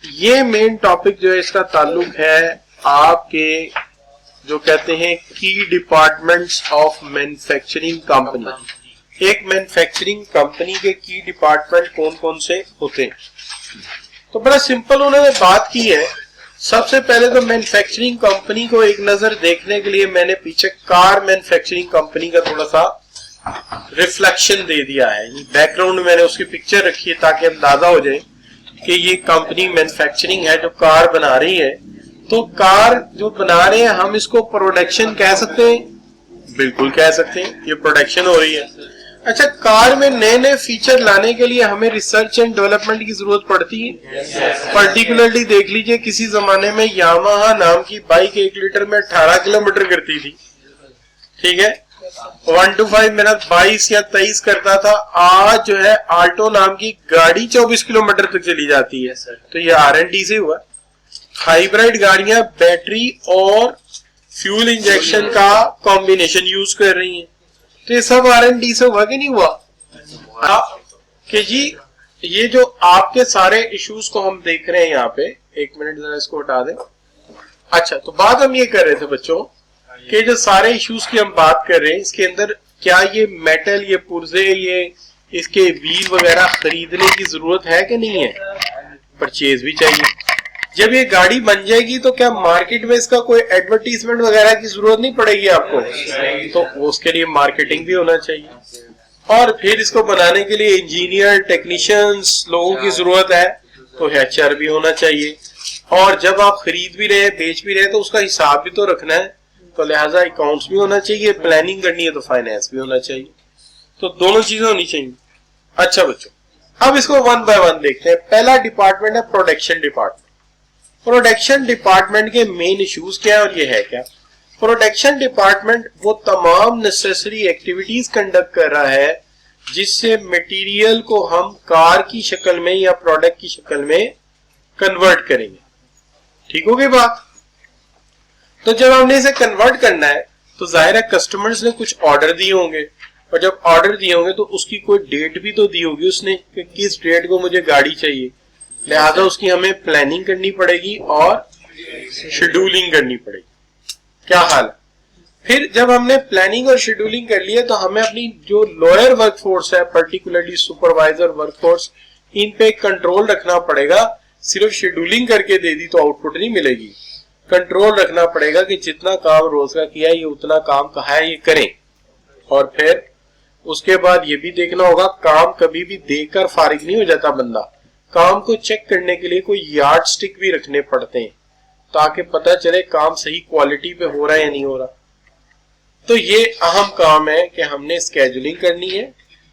ये main topic जो है इसका ताल्लुक है आपके जो कहते हैं की डिपार्टमेंट्स ऑफ मैन्युफैक्चरिंग कंपनी। एक मैन्युफैक्चरिंग कंपनी के की डिपार्टमेंट कौन कौन से होते हैं, तो बड़ा सिंपल उन्होंने बात की है। सबसे पहले तो मैन्युफैक्चरिंग कंपनी को एक नजर देखने के लिए मैंने पीछे कार मैन्युफैक्चरिंग कंपनी का थोड़ा सा रिफ्लेक्शन दे दिया है। बैकग्राउंड में मैंने उसकी पिक्चर रखी है ताकि अंदाजा हो जाए कि ये कंपनी मैन्युफैक्चरिंग है जो कार बना रही है। तो कार जो बना रहे हैं हम इसको प्रोडक्शन कह सकते हैं, बिल्कुल कह सकते हैं, ये प्रोडक्शन हो रही है। अच्छा, कार में नए नए फीचर लाने के लिए हमें रिसर्च एंड डेवलपमेंट की जरूरत पड़ती है। पर्टिकुलरली देख लीजिए, किसी जमाने में यामाहा नाम की बाइक 1 लीटर में 18 किलोमीटर करती थी, ठीक है, 1 to 5 मिनट 22 या 23 करता था। आज जो है आल्टो नाम की गाड़ी 24 किलोमीटर तक चली जाती है। तो ये R&D से हुआ। हाइब्रिड गाड़ियां बैटरी और फ्यूल इंजेक्शन का कॉम्बिनेशन यूज कर रही हैं, तो ये सब R&D से हुआ कि नहीं हुआ? कि जी ये जो आपके सारे इश्यूज को हम देख रहे हैं यहाँ पे, 1 मिनट जरा इसको हटा दें। अच्छा, तो बात हम ये कर रहे थे बच्चों कि जो सारे इश्यूज की हम बात कर रहे हैं, इसके अंदर क्या ये मेटल, ये पुर्जे, ये इसके व्हील वगैरह खरीदने की जरूरत है कि नहीं है? परचेज भी चाहिए। जब ये गाड़ी बन जाएगी तो क्या मार्केट में इसका कोई एडवर्टीजमेंट वगैरह की जरूरत नहीं पड़ेगी आपको? तो उसके लिए मार्केटिंग भी होना चाहिए, और फिर इसको बनाने के लिए इंजीनियर, टेक्नीशियंस लोगों की जरूरत है, तो HR भी होना चाहिए। और जब आप खरीद भी रहे, बेच भी रहे, तो उसका हिसाब भी तो रखना है, तो लिहाजा अकाउंट्स भी होना चाहिए, प्लानिंग करनी है तो फाइनेंस भी होना चाहिए, तो दोनों चीजें होनी चाहिए। अच्छा बच्चों, अब इसको 1 by 1 देखते हैं। पहला डिपार्टमेंट है प्रोडक्शन डिपार्टमेंट। प्रोडक्शन डिपार्टमेंट के मेन इश्यूज क्या है और ये है क्या? प्रोडक्शन डिपार्टमेंट वो तमाम नेसेसरी एक्टिविटीज कंडक्ट कर रहा है जिससे मटेरियल को हम कार की शक्ल में या प्रोडक्ट की शक्ल में कन्वर्ट करेंगे। ठीक हो गई बात? तो जब हमने इसे कन्वर्ट करना है तो जाहिर है कस्टमर्स ने कुछ ऑर्डर दिए होंगे, और जब ऑर्डर दिए होंगे तो उसकी कोई डेट भी तो दी होगी उसने कि किस डेट को मुझे गाड़ी चाहिए, लिहाजा उसकी हमें प्लानिंग करनी पड़ेगी और शेड्यूलिंग करनी पड़ेगी। क्या हाल है? फिर जब हमने प्लानिंग और शेड्यूलिंग कर लिया तो हमें अपनी जो लोअर वर्कफोर्स है, पर्टिकुलरली सुपरवाइजर वर्कफोर्स, इन पे कंट्रोल रखना पड़ेगा। सिर्फ शेड्यूलिंग करके दे दी तो आउटपुट नहीं मिलेगी, कंट्रोल रखना पड़ेगा कि जितना काम रोज का किया ये उतना काम कहा है ये करें। और फिर उसके बाद ये भी देखना होगा, काम कभी भी देखकर फारिग नहीं हो जाता बंदा, काम को चेक करने के लिए कोई यार्ड स्टिक भी रखने पड़ते हैं ताकि पता चले काम सही क्वालिटी पे हो रहा है या नहीं हो रहा। तो ये अहम काम है कि हमने स्केड्यूलिंग करनी है,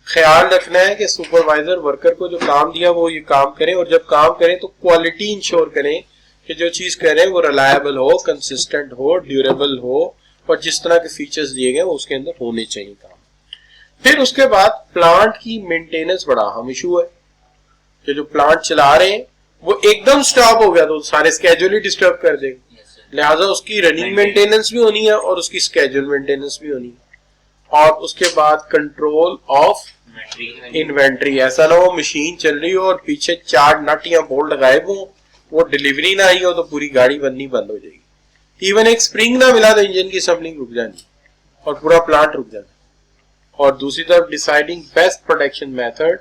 ख्याल रखना है कि सुपरवाइजर वर्कर को जो काम दिया वो ये काम करें, और जब काम करें तो क्वालिटी इंश्योर करें कि जो चीज कर रहे हैं वो रिलायबल हो, कंसिस्टेंट हो, ड्यूरेबल हो, और जिस तरह के फीचर्स दिए गए वो उसके अंदर होने चाहिए काम। फिर उसके बाद प्लांट की मेंटेनेंस बड़ा अहम इशू है कि जो प्लांट चला रहे हैं वो एकदम स्टॉप हो गया तो सारे स्केड्यूल ही डिस्टर्ब कर देगा, लिहाजा उसकी रनिंग मेंटेनेंस भी होनी है और उसकी स्केड्यूल मेंटेनेंस भी होनी है। और उसके बाद कंट्रोल ऑफ इन्वेंट्री, ऐसा ना हो मशीन चल रही हो और पीछे 4 नट या बोल्ट गायब हो, वो डिलीवरी ना आई हो तो पूरी गाड़ी बननी बंद हो जाएगी। इवन एक स्प्रिंग ना मिला तो इंजन की सप्लिंग रुक जानी और पूरा प्लांट रुक जाना। और दूसरी तरफ डिसाइडिंग बेस्ट प्रोडक्शन मेथड,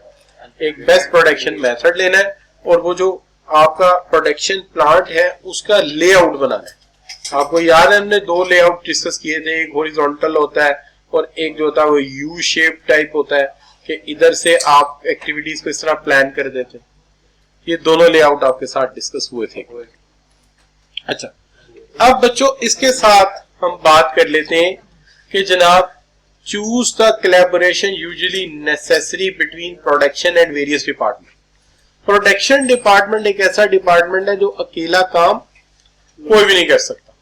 एक बेस्ट प्रोडक्शन मेथड लेना है, और वो जो आपका प्रोडक्शन प्लांट है उसका लेआउट बनाना है। आपको याद है हमने 2 लेआउट डिस्कस किए थे, एक हॉरिजॉन्टल होता है और एक जो होता है वो यू शेप टाइप होता है कि इधर से आप एक्टिविटीज को इस तरह प्लान कर देते। ये दोनों लेआउट आपके साथ डिस्कस हुए थे। अच्छा, अब बच्चों इसके साथ हम बात कर लेते हैं कि जनाब choose the collaboration usually necessary between production and various department. Production department एक ऐसा डिपार्टमेंट है जो अकेला काम कोई भी नहीं कर सकता,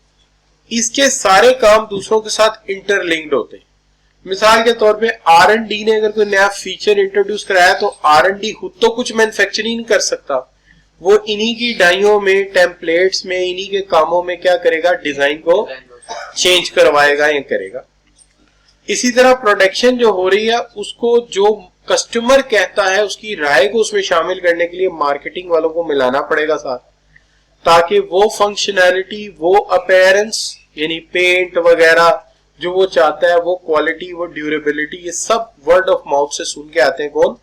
इसके सारे काम दूसरों के साथ इंटरलिंक्ड होते हैं। मिसाल के तौर पे R&D ने अगर कोई नया फीचर इंट्रोड्यूस कराया तो R&D खुद तो कुछ मैन्युफैक्चरिंग नहीं कर सकता, वो इन्हीं की डाइयों में, टेम्पलेट्स में, इन्हीं के कामों में क्या करेगा, डिजाइन को चेंज करवाएगा या करेगा। इसी तरह प्रोडक्शन जो हो रही है उसको जो कस्टमर कहता है उसकी राय को उसमें शामिल करने के लिए मार्केटिंग वालों को मिलाना पड़ेगा साथ। ताकि वो फंक्शनैलिटी, वो अपीयरेंस यानी पेंट वगैरह जो वो चाहता है, वो क्वालिटी, वो ड्यूरेबिलिटी, ये सब वर्ड ऑफ माउथ से सुन के आते हैं। कौन?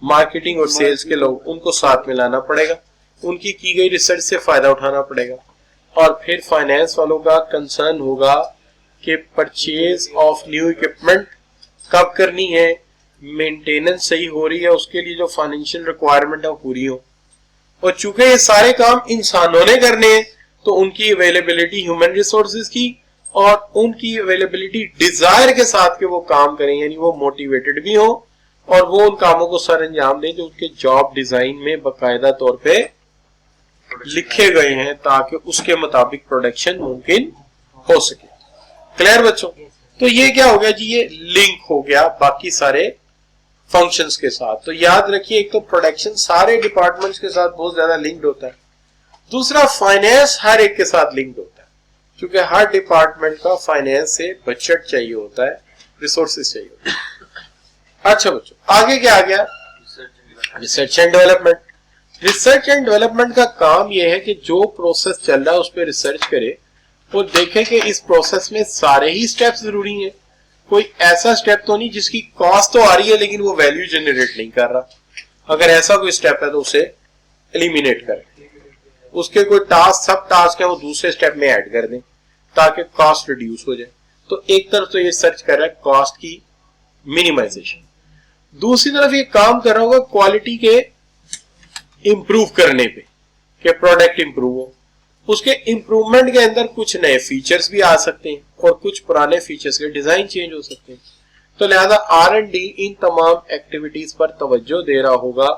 मार्केटिंग और सेल्स के लोग। उनको साथ में लाना पड़ेगा, उनकी की गई रिसर्च से फायदा उठाना पड़ेगा। और फिर फाइनेंस वालों का कंसर्न होगा कि परचेज ऑफ न्यू इक्विपमेंट कब करनी है, मेंटेनेंस सही हो रही है, उसके लिए जो फाइनेंशियल रिक्वायरमेंट है वो पूरी हो। और चूंकि ये सारे काम इंसानों ने करने हैं तो उनकी अवेलेबिलिटी ह्यूमन रिसोर्सेज की और उनकी अवेलेबिलिटी डिजायर के साथ के वो काम करें, यानी वो मोटिवेटेड भी हो और वो उन कामों को सर अंजाम दें जो उनके जॉब डिजाइन में बाकायदा तौर पे लिखे गए हैं, ताकि उसके मुताबिक प्रोडक्शन मुमकिन हो सके। क्लियर बच्चों? तो ये क्या हो गया जी, ये लिंक हो गया बाकी सारे फंक्शंस के साथ। तो याद रखिए, एक तो प्रोडक्शन सारे डिपार्टमेंट्स के साथ बहुत ज्यादा लिंक्ड होता है, दूसरा फाइनेंस हर एक के साथ लिंक्ड होता है, क्योंकि हर डिपार्टमेंट का फाइनेंस से बजट चाहिए होता है, रिसोर्सेज चाहिए होता है। अच्छा बच्चों, आगे क्या आ गया? Research and development. Research and development का काम यह है कि जो प्रोसेस चल रहा है उस पर रिसर्च करे और देखे कि इस प्रोसेस में सारे ही स्टेप्स जरूरी हैं, कोई ऐसा स्टेप तो नहीं जिसकी कॉस्ट तो आ रही है लेकिन वो वैल्यू जनरेट नहीं कर रहा। अगर ऐसा कोई स्टेप है तो उसे एलिमिनेट करें, उसके कोई टास्क, सब टास्क है वो दूसरे स्टेप में ऐड कर दें ताकि कॉस्ट रिड्यूस हो जाए। तो एक तरफ तो ये सर्च कर रहा है कॉस्ट की मिनिमाइजेशन, दूसरी तरफ ये काम कर रहा होगा क्वालिटी के इंप्रूव करने पे कि प्रोडक्ट इंप्रूव हो। उसके इंप्रूवमेंट के अंदर कुछ नए फीचर्स भी आ सकते हैं और कुछ पुराने फीचर्स के डिजाइन चेंज हो सकते हैं। तो लिहाजा R&D इन तमाम एक्टिविटीज पर तवज्जो दे रहा होगा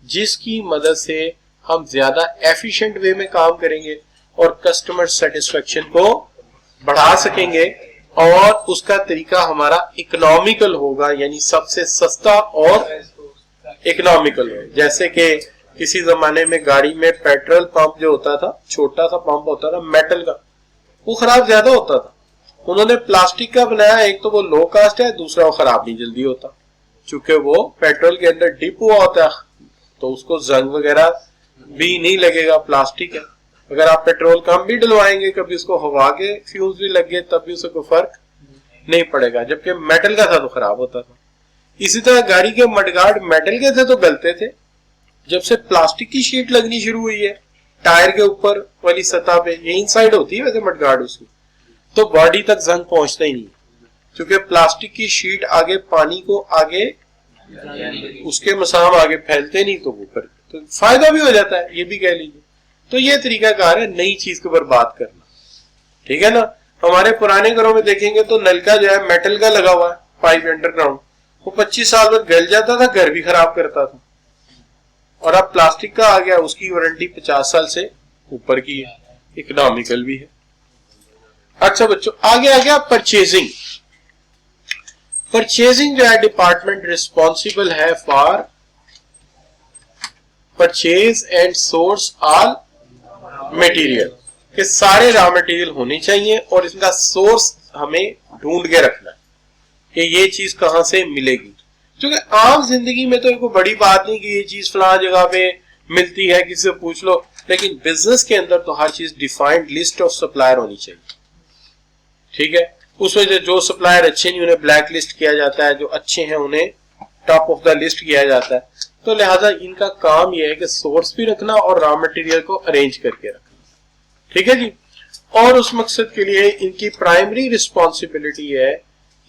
जिसकी मदद से हम ज्यादा एफिशिएंट वे में काम करेंगे और कस्टमर सेटिस्फेक्शन को बढ़ा सकेंगे और उसका तरीका हमारा इकोनॉमिकल होगा, यानी सबसे सस्ता और इकोनॉमिकल हो। जैसे कि किसी जमाने में गाड़ी में पेट्रोल पंप जो होता था, छोटा सा पंप होता था मेटल का, वो खराब ज्यादा होता था। उन्होंने प्लास्टिक का बनाया, एक तो वो लो कास्ट है, दूसरा वो खराब नहीं जल्दी होता, चूंकि वो पेट्रोल के अंदर डिप हुआ होता है तो उसको जंग वगैरह भी नहीं लगेगा, प्लास्टिक है। अगर आप पेट्रोल कम भी डलवाएंगे, कभी उसको हवा के फ्यूज भी लग गए तब भी उसको कोई फर्क नहीं पड़ेगा, जबकि मेटल का था तो खराब होता था। इसी तरह गाड़ी के मडगार्ड मेटल के थे तो गलते थे, जब से प्लास्टिक की शीट लगनी शुरू हुई है टायर के ऊपर वाली सतह पे, ये इनसाइड होती है वैसे मडगार्ड उसकी, तो बॉडी तक जंग पहुंचता ही नहीं, क्योंकि प्लास्टिक की शीट आगे पानी को आगे उसके मसाम आगे फैलते नहीं, तो वो कर तो फायदा भी हो जाता है, ये भी कह लीजिए। तो ये तरीका कार है नई चीज को बर्बाद करना, ठीक है ना। हमारे पुराने घरों में देखेंगे तो नलका जो है मेटल का लगा हुआ है, पाइप अंडरग्राउंड, वो 25 साल बाद गल जाता था, घर भी खराब करता था। और अब प्लास्टिक का आ गया, उसकी वारंटी 50 साल से ऊपर की है, इकोनॉमिकल भी है। अच्छा बच्चों, आगे आ गया परचेजिंग। परचेजिंग जो है डिपार्टमेंट रिस्पॉन्सिबल है for purchase and source all material, के सारे रॉ मटेरियल होने चाहिए और इनका सोर्स हमें ढूंढ के रखना है कि ये चीज कहां से मिलेगी। क्योंकि आम जिंदगी में तो कोई बड़ी बात नहीं कि ये चीज फलां जगह पे मिलती है, किसी से पूछ लो, लेकिन बिजनेस के अंदर तो हर चीज डिफाइंड लिस्ट ऑफ सप्लायर होनी चाहिए, ठीक है। उसमें जो सप्लायर अच्छे नहीं उन्हें ब्लैक लिस्ट किया जाता है, जो अच्छे हैं उन्हें टॉप ऑफ द लिस्ट किया जाता है। तो लिहाजा इनका काम यह है कि सोर्स भी रखना और रॉ मटेरियल को अरेंज करके रखना, ठीक है जी। और उस मकसद के लिए इनकी प्राइमरी रिस्पॉन्सिबिलिटी है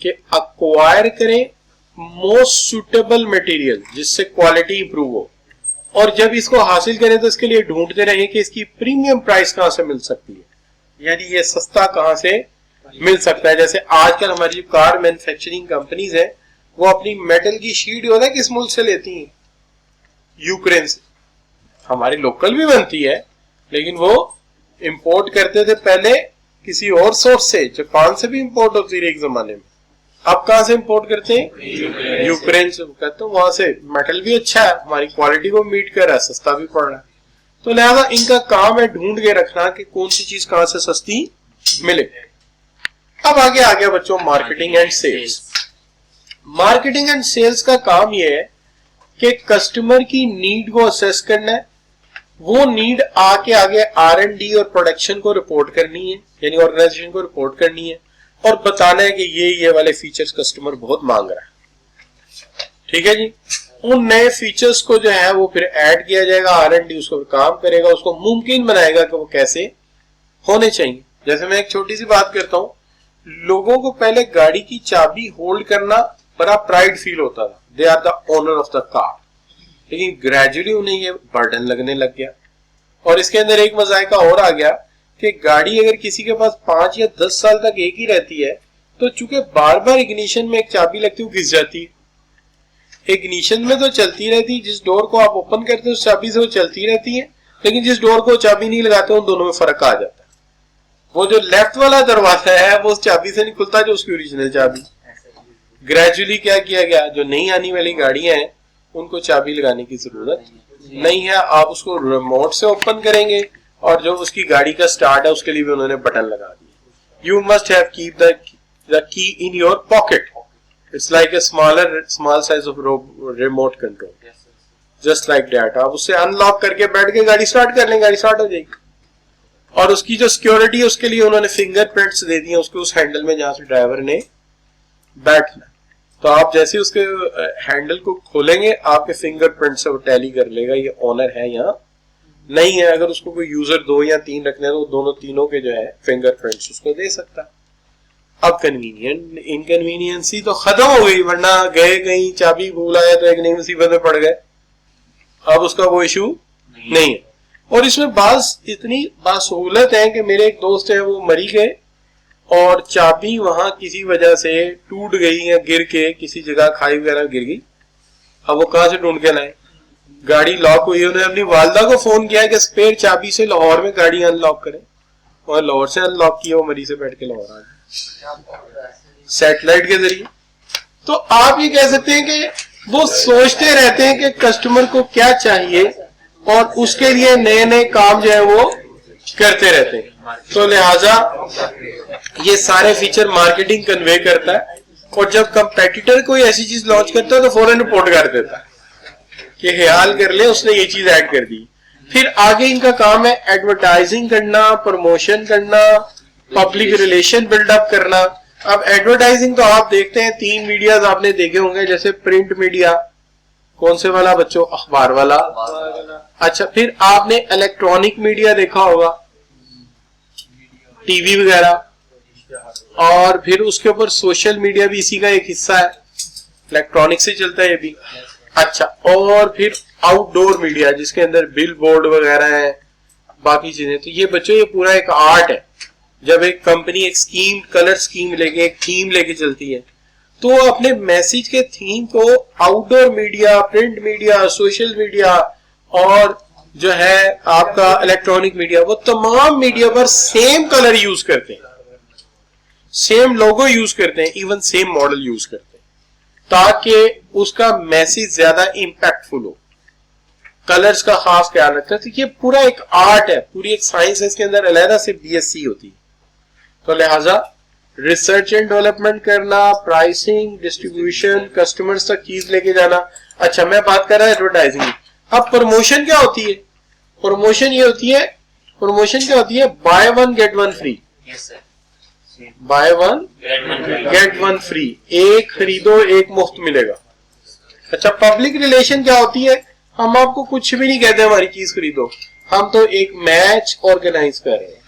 कि अक्वायर करें मोस्ट सुटेबल मटेरियल जिससे क्वालिटी इंप्रूव हो, और जब इसको हासिल करें तो इसके लिए ढूंढते रहें कि इसकी प्रीमियम प्राइस कहां से मिल सकती है, यानी ये सस्ता कहां से मिल सकता है। जैसे आजकल हमारी जो कार मैन्युफैक्चरिंग कंपनीज है वो अपनी मेटल की शीट होता है किस मुल्क से लेती हैं? यूक्रेन से। हमारी लोकल भी बनती है लेकिन वो इंपोर्ट करते थे पहले किसी और सोर्स से, जापान से भी इंपोर्ट होती रही एक जमाने में। अब कहां से इंपोर्ट करते हैं? यूक्रेन से। कहते हैं वहां से मेटल भी अच्छा है, हमारी क्वालिटी को मीट कर रहा है, सस्ता भी पड़ रहा है। तो लिहाजा इनका काम है ढूंढ के रखना कि कौन सी चीज कहां से सस्ती मिले। अब आगे आ गया बच्चों marketing and sales. Marketing and sales का काम यह है कि कस्टमर की नीड को असेस करना है वो नीड आके आगे R&D और प्रोडक्शन को रिपोर्ट करनी है, यानी ऑर्गेनाइजेशन को रिपोर्ट करनी है और बताना है कि ये वाले फीचर्स कस्टमर बहुत मांग रहा है। ठीक है जी। उन नए फीचर्स को जो है वो फिर ऐड किया जाएगा, R&D उसको काम करेगा, उसको मुमकिन बनाएगा कि वो कैसे होने चाहिए। जैसे मैं एक छोटी सी बात करता हूँ, लोगों को पहले गाड़ी की चाबी होल्ड करना बड़ा प्राइड फील होता था, they are the owner of the car, लेकिन ग्रेजुअली उन्हें ये बर्डन लगने लग गया। और इसके अंदर एक मजायका और आ गया कि गाड़ी अगर किसी के पास 5 या 10 साल तक एक ही रहती है तो चूंकि बार बार इग्निशन में एक चाबी लगती है, घिस जाती है। इग्निशन में तो चलती रहती, जिस डोर को आप ओपन करते हैं उस चाबी से वो चलती रहती है, लेकिन जिस डोर को चाबी नहीं लगाते उन दोनों में फर्क आ जाता है। वो जो लेफ्ट वाला दरवाजा है वो उस चाबी से नहीं खुलता जो उसकी ओरिजिनल चाबी। ग्रेजुअली क्या किया गया, जो नई आने वाली गाड़ियां हैं उनको चाबी लगाने की जरूरत नहीं है, आप उसको रिमोट से ओपन करेंगे और जो उसकी गाड़ी का स्टार्ट है उसके लिए भी उन्होंने बटन लगा दिया। You must have keep the key in your pocket, it's like a small size of remote control, just like that. आप उससे अनलॉक करके बैठ के गाड़ी स्टार्ट कर लेंगे, गाड़ी स्टार्ट हो जाएगी। और उसकी जो सिक्योरिटी है उसके लिए उन्होंने फिंगरप्रिंट्स दे दिए उसके उस हैंडल में जहां से ड्राइवर ने बैठना। तो आप जैसे उसके हैंडल को खोलेंगे आपके फिंगरप्रिंट से वो टैली कर लेगा ये ओनर है या नहीं है। अगर उसको कोई यूजर 2 या 3 रखने तो दोनों तीनों के जो है फिंगरप्रिंट्स उसको दे सकता। अब कन्वीनियंट इनकन्वीनियंसी तो खत्म हो गई, वरना गए कहीं चाबी भूल आया तो एक नई मुसीबत में पड़ गए। अब उसका वो इशू नहीं है। और इसमें इतनी बासहूलत है कि मेरे एक दोस्त है वो मरी गए और चाबी वहां किसी वजह से टूट गई या गिर के किसी जगह खाई वगैरह गिर गई। अब वो कहां से ढूंढ के लाए, गाड़ी लॉक हुई, उन्होंने अपनी वालदा को फोन किया कि स्पेयर चाबी से लाहौर में गाड़ी अनलॉक करें, और लाहौर से अनलॉक किया, वो मरी से बैठ के लाहौर आ गए सैटेलाइट के जरिए। तो आप ये कह सकते हैं कि वो सोचते रहते हैं कि कस्टमर को क्या चाहिए और उसके लिए नए नए काम जो है वो करते रहते हैं। तो लिहाजा ये सारे फीचर मार्केटिंग कन्वे करता है, और जब कंपेटिटर कोई ऐसी चीज लॉन्च करता है तो फौरन रिपोर्ट कर देता है कि ख्याल कर ले उसने ये चीज ऐड कर दी। फिर आगे इनका काम है एडवर्टाइजिंग करना, प्रमोशन करना, पब्लिक रिलेशन बिल्डअप करना। अब एडवर्टाइजिंग तो आप देखते हैं 3 मीडियाज आपने देखे होंगे, जैसे प्रिंट मीडिया, कौन से वाला बच्चों, अखबार वाला। अच्छा, फिर आपने इलेक्ट्रॉनिक मीडिया देखा होगा, टीवी वगैरह, और फिर उसके ऊपर सोशल मीडिया भी इसी का एक हिस्सा है, इलेक्ट्रॉनिक से चलता है ये भी। अच्छा, और फिर आउटडोर मीडिया जिसके अंदर बिल बोर्ड वगैरह है, बाकी चीजें। तो ये बच्चों ये पूरा एक आर्ट है। जब एक कंपनी एक स्कीम, कलर स्कीम लेके, एक थीम लेके चलती है तो वो अपने मैसेज के थीम को outdoor media, print media, social media और जो है आपका इलेक्ट्रॉनिक मीडिया, वो तमाम मीडिया पर सेम कलर यूज करते हैं, सेम लोगो यूज करते हैं, इवन सेम मॉडल यूज करते हैं, ताकि उसका मैसेज ज्यादा इंपैक्टफुल हो। कलर्स का खास ख्याल रखते हैं। तो ये पूरा एक आर्ट है, पूरी एक साइंस है, इसके अंदर अलहदा से BSc होती है। तो लिहाजा रिसर्च एंड डेवलपमेंट करना, प्राइसिंग, डिस्ट्रीब्यूशन, कस्टमर्स तक चीज लेके जाना। अच्छा, मैं बात कर रहा हूं एडवर्टाइजिंग। अब प्रमोशन क्या होती है? प्रमोशन ये होती है, प्रमोशन क्या होती है? Buy 1 get 1 free. Buy 1 get 1 free, एक खरीदो एक मुफ्त मिलेगा। अच्छा, पब्लिक रिलेशन क्या होती है? हम आपको कुछ भी नहीं कहते हमारी चीज खरीदो, हम तो एक मैच ऑर्गेनाइज कर रहे हैं,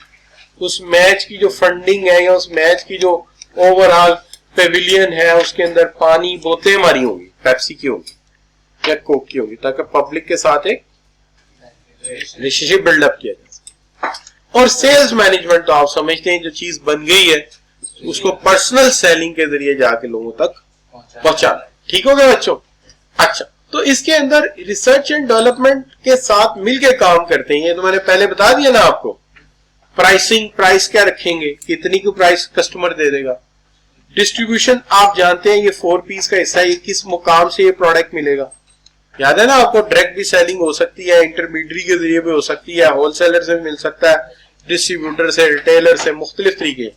उस मैच की जो फंडिंग है या उस मैच की जो ओवरऑल पेविलियन है उसके अंदर पानी बोतलें मारी होंगी, पेप्सी की होगी या कोक की होगी, ताकि पब्लिक के साथ एक रिलेशनशिप बिल्डअप किया जा सके। और सेल्स मैनेजमेंट तो आप समझते हैं, जो चीज बन गई है उसको पर्सनल सेलिंग के जरिए जाके लोगों तक पहुंचाना। ठीक हो गया बच्चों? अच्छा, तो इसके अंदर रिसर्च एंड डेवलपमेंट के साथ मिलकर काम करते हैं। ये तो मैंने पहले बता दिया ना आपको। प्राइसिंग, प्राइस क्या रखेंगे, कितनी की प्राइस कस्टमर दे देगा। डिस्ट्रीब्यूशन आप जानते हैं ये 4 P's का हिस्सा है, किस मुकाम से ये प्रोडक्ट मिलेगा। याद है ना आपको? डायरेक्ट भी सेलिंग हो सकती है, इंटरमीडियरी के जरिए भी हो सकती है, होलसेलर से भी मिल सकता है, डिस्ट्रीब्यूटर से, रिटेलर से, मुख्तलिफ तरीके।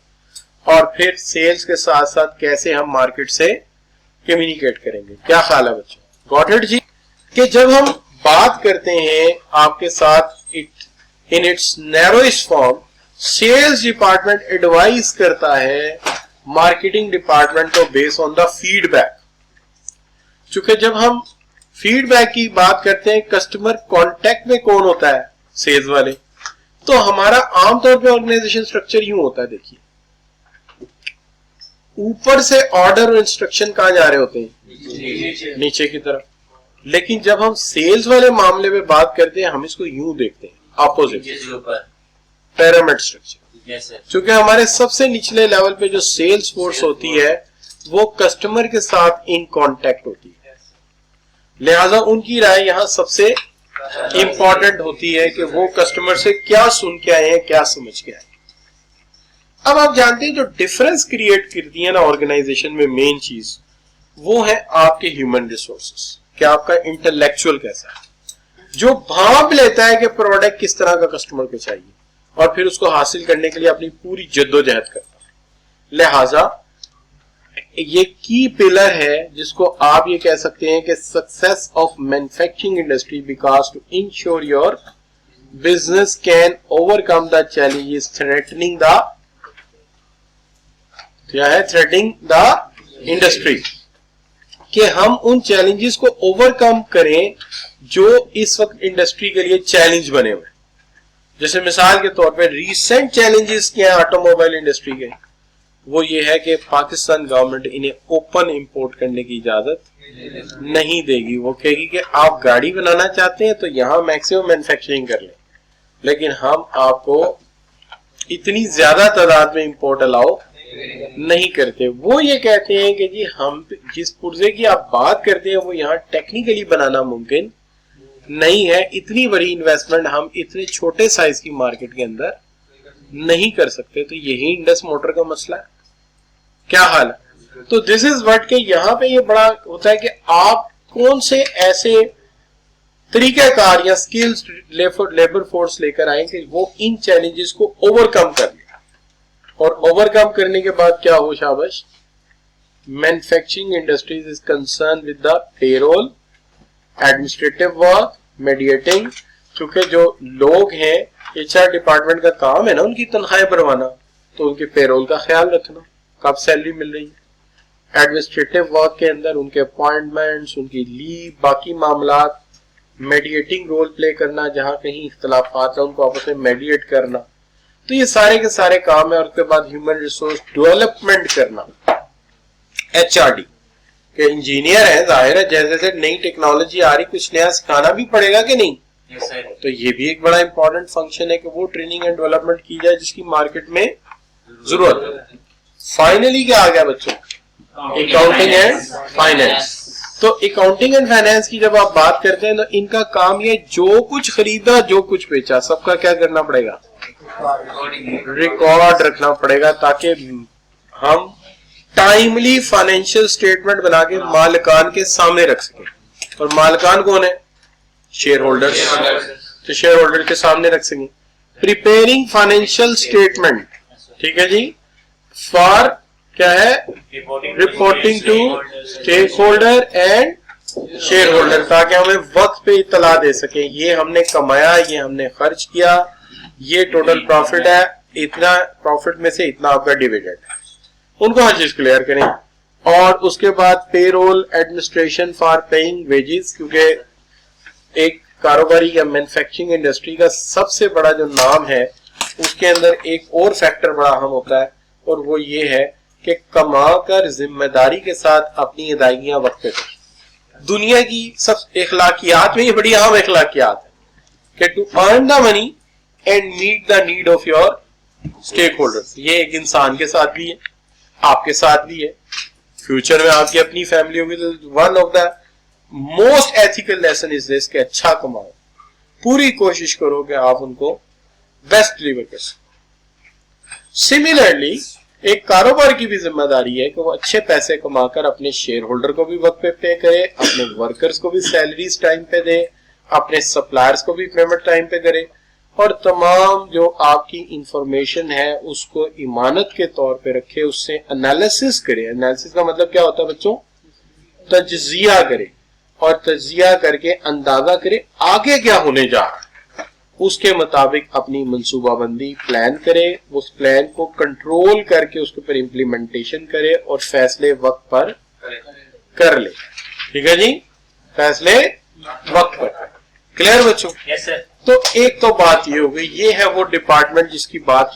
और फिर सेल्स के साथ साथ कैसे हम मार्केट से कम्युनिकेट करेंगे। क्या ख्याल है बच्चों? गॉट इट जी? कि जब हम बात करते हैं आपके साथ in its narrowest form, sales department advise करता है मार्केटिंग डिपार्टमेंट को बेस्ड ऑन द फीडबैक। चूंकि जब हम फीडबैक की बात करते हैं, कस्टमर कांटेक्ट में कौन होता है? सेल्स वाले। तो हमारा आमतौर पे ऑर्गेनाइजेशन स्ट्रक्चर यूं होता है, देखिए ऊपर से ऑर्डर और इंस्ट्रक्शन कहां जा रहे होते हैं? नीचे की तरफ। लेकिन जब हम सेल्स वाले मामले में बात करते हैं, हम इसको यूं देखते हैं, ऑपोजिट, पिरामिड स्ट्रक्चर। क्योंकि हमारे सबसे निचले लेवल पे जो सेल्स फोर्स होती है वो कस्टमर के साथ इन कांटेक्ट होती है, लिहाजा उनकी राय यहां सबसे इंपॉर्टेंट होती है कि वो कस्टमर से क्या सुन के आए हैं, क्या समझ के आए। अब आप जानते हैं जो डिफरेंस क्रिएट करती है ना ऑर्गेनाइजेशन में, मेन चीज वो है आपके ह्यूमन रिसोर्सेस, कि आपका इंटेलेक्चुअल कैसा है, जो भांप लेता है कि प्रोडक्ट किस तरह का कस्टमर को चाहिए और फिर उसको हासिल करने के लिए अपनी पूरी जद्दोजहद करता है। लिहाजा ये की पिलर है जिसको आप ये कह सकते हैं कि success of manufacturing industry, because to ensure your business can overcome the challenges threatening the, क्या है? थ्रेटनिंग द इंडस्ट्री, कि हम उन चैलेंजेस को ओवरकम करें जो इस वक्त इंडस्ट्री के लिए चैलेंज बने हुए। जैसे मिसाल के तौर पे रीसेंट चैलेंजेस क्या है ऑटोमोबाइल इंडस्ट्री के? वो ये है कि पाकिस्तान गवर्नमेंट इन्हें ओपन इंपोर्ट करने की इजाजत नहीं देगी। वो कहेगी कि आप गाड़ी बनाना चाहते हैं तो यहां मैक्सिमम मैन्युफैक्चरिंग कर लें, लेकिन हम आपको इतनी ज्यादा तादाद में इंपोर्ट अलाउ नहीं करते। वो ये कहते हैं कि जी हम जिस पुर्जे की आप बात करते हैं वो यहाँ टेक्निकली बनाना मुमकिन नहीं है, इतनी बड़ी इन्वेस्टमेंट हम इतने छोटे साइज की मार्केट के अंदर नहीं कर सकते। तो यही इंडस मोटर का मसला है। क्या हाल है? तो दिस इज व्हाट के यहाँ पे ये बड़ा होता है कि आप कौन से ऐसे तरीकाकार या स्किल्स लेबर फोर्स लेकर आए कि वो इन चैलेंजेस को ओवरकम कर ले, और ओवरकम करने के बाद क्या हो? शाबाश, manufacturing industries is concern with the payroll, administrative work, mediating. क्योंकि जो लोग हैं, एचआर डिपार्टमेंट का काम है ना उनकी तनख्वाहें भरवाना, तो उनके पेरोल का ख्याल रखना, कब सैलरी मिल रही है। एडमिनिस्ट्रेटिव वर्क के अंदर उनके अपॉइंटमेंट्स, उनकी लीव, बाकी मामलात, मीडिएटिंग रोल प्ले करना, जहां कहीं इख्तलाफात है उनको आपस में मीडिएट करना। तो ये सारे के सारे काम है। और उसके बाद ह्यूमन रिसोर्स डेवलपमेंट करना, एचआरडी के इंजीनियर है, जाहिर है जैसे जैसे नई टेक्नोलॉजी आ रही कुछ नया सिखाना भी पड़ेगा कि नहीं? तो ये भी एक बड़ा इंपॉर्टेंट फंक्शन है कि वो ट्रेनिंग एंड डेवलपमेंट की जाए जिसकी मार्केट में जरूरत है। फाइनली क्या आ गया बच्चों? Accounting and finance. तो अकाउंटिंग एंड फाइनेंस की जब आप बात करते हैं तो इनका काम ये जो कुछ खरीदा जो कुछ बेचा सबका क्या करना पड़ेगा? रिकॉर्ड रखना पड़ेगा, ताकि हम टाइमली फाइनेंशियल स्टेटमेंट बना के मालिकान के सामने रख सकें। और मालिकान कौन है? Share holders. तो शेयर होल्डर के सामने रख सकें। प्रिपेयरिंग फाइनेंशियल स्टेटमेंट, ठीक है जी, फॉर क्या है? Reporting to stakeholder and shareholder, ताकि हमें वक्त पे इत्तला दे सके, ये हमने कमाया, ये हमने खर्च किया, ये टोटल प्रॉफिट है, इतना प्रॉफिट में से इतना आपका डिविडेंड है, उनको हर चीज क्लियर करें। और उसके बाद payroll, administration for paying wages, क्योंकि एक कारोबारी या मैन्युफैक्चरिंग इंडस्ट्री का सबसे बड़ा जो नाम है उसके अंदर एक और फैक्टर बड़ा अहम होता है, और वो ये है कि कमाकर जिम्मेदारी के साथ अपनी अदायगियां वक्त पे करें। दुनिया की सब इखलाकियात में ये बड़ी अहम इखलाकियात है कि to earn the money and meet the need of your stakeholders. ये एक इंसान के साथ भी है, आपके साथ भी है, फ्यूचर में आपकी अपनी फैमिली होगी। तो one of the most ethical lesson is this कि अच्छा कमाओ, पूरी कोशिश करो कि आप उनको बेस्ट डिलीवर कर सको। सिमिलरली एक कारोबार की भी जिम्मेदारी है कि वो अच्छे पैसे कमाकर अपने शेयर होल्डर को भी वक्त पे पे करे, अपने वर्कर्स को भी सैलरीज टाइम पे दे, अपने सप्लायर्स को भी पेमेंट टाइम पे करे, और तमाम जो आपकी इंफॉर्मेशन है उसको इमानत के तौर पे रखे, उससे एनालिसिस करे। एनालिसिस का मतलब क्या होता है बच्चों? तज्जिया करे, और तज्जिया करके अंदाजा करे आगे क्या होने जा रहा है, उसके मुताबिक अपनी मंसूबाबंदी प्लान करे, उस प्लान को कंट्रोल करके उसके ऊपर इम्प्लीमेंटेशन करे और फैसले वक्त पर कर ले। ठीक है जी, फैसले वक्त पर। क्लियर बच्चों? Yes sir. तो एक तो बात ये हो गई, ये है वो डिपार्टमेंट जिसकी बात